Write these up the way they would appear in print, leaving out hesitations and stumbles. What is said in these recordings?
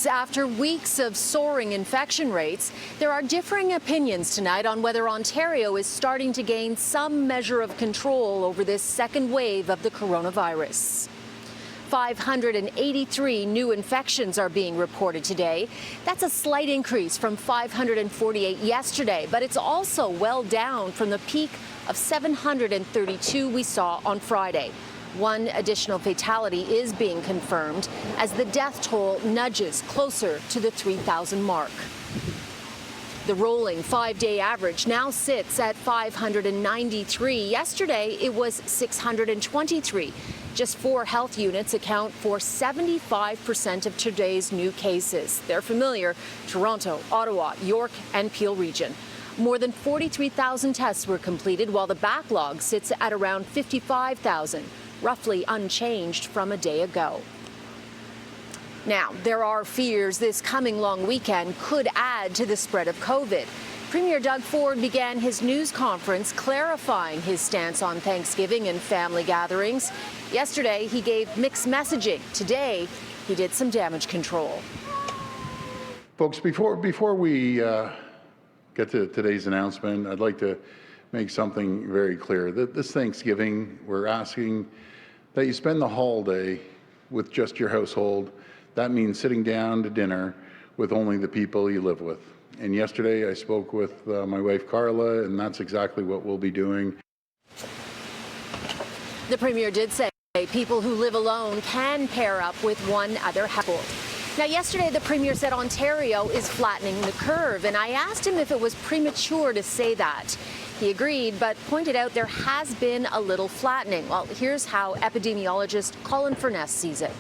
news. After weeks of soaring infection rates, there are differing opinions tonight on whether Ontario is starting to gain some measure of control over this second wave of the coronavirus. 583 new infections are being reported today. That's a slight increase from 548 yesterday, but it's also well down from the peak of 732 we saw on Friday. One additional fatality is being confirmed as the death toll nudges closer to the 3,000 mark. The rolling 5-day average now sits at 593. Yesterday, it was 623. Just 4 health units account for 75% of today's new cases. They're familiar: Toronto, Ottawa, York, and Peel region. More than 43,000 tests were completed, while the backlog sits at around 55,000. Roughly unchanged from a day ago. Now, there are fears this coming long weekend could add to the spread of COVID. Premier Doug Ford began his news conference clarifying his stance on Thanksgiving and family gatherings. Yesterday, he gave mixed messaging. Today, he did some damage control. Folks, before we get to today's announcement, I'd like to make something very clear. This Thanksgiving, we're asking that you spend the holiday with just your household. That means sitting down to dinner with only the people you live with. And yesterday I spoke with my wife Carla, and that's exactly what we'll be doing. The Premier did say people who live alone can pair up with one other household. Now, yesterday, the Premier said Ontario is flattening the curve, and I asked him if it was premature to say that. He agreed, but pointed out there has been a little flattening. Well, here's how epidemiologist Colin Furness sees it.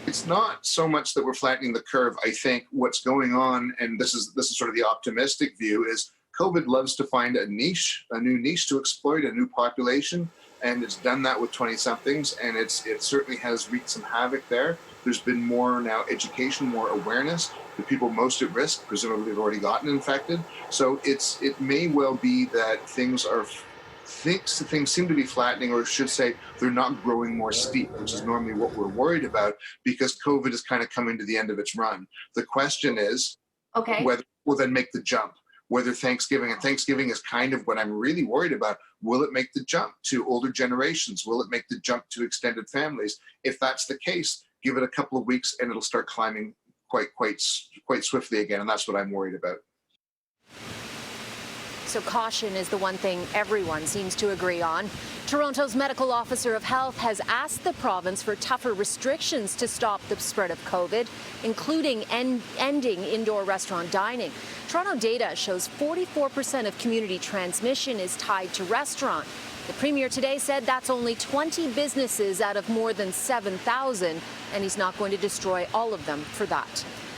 It's not so much that we're flattening the curve. I think what's going on, and this is sort of the optimistic view, is COVID loves to find a niche, a new niche to exploit, a new population, and it's done that with 20-somethings, and it certainly has wreaked some havoc there. There's been more now education, more awareness. The people most at risk presumably have already gotten infected. So it may well be that things seem to be flattening, or should say they're not growing more steep, which is normally what we're worried about, because COVID is kind of coming to the end of its run. The question is whether we'll then make the jump, whether Thanksgiving is kind of what I'm really worried about. Will it make the jump to older generations? Will it make the jump to extended families? If that's the case, give it a couple of weeks and it'll start climbing quite swiftly again, and that's what I'm worried about. So caution is the one thing everyone seems to agree on. Toronto's medical officer of health has asked the province for tougher restrictions to stop the spread of COVID, including ending indoor restaurant dining. Toronto data shows 44% of community transmission is tied to restaurant. The Premier today said that's only 20 businesses out of more than 7,000, and he's not going to destroy all of them for that.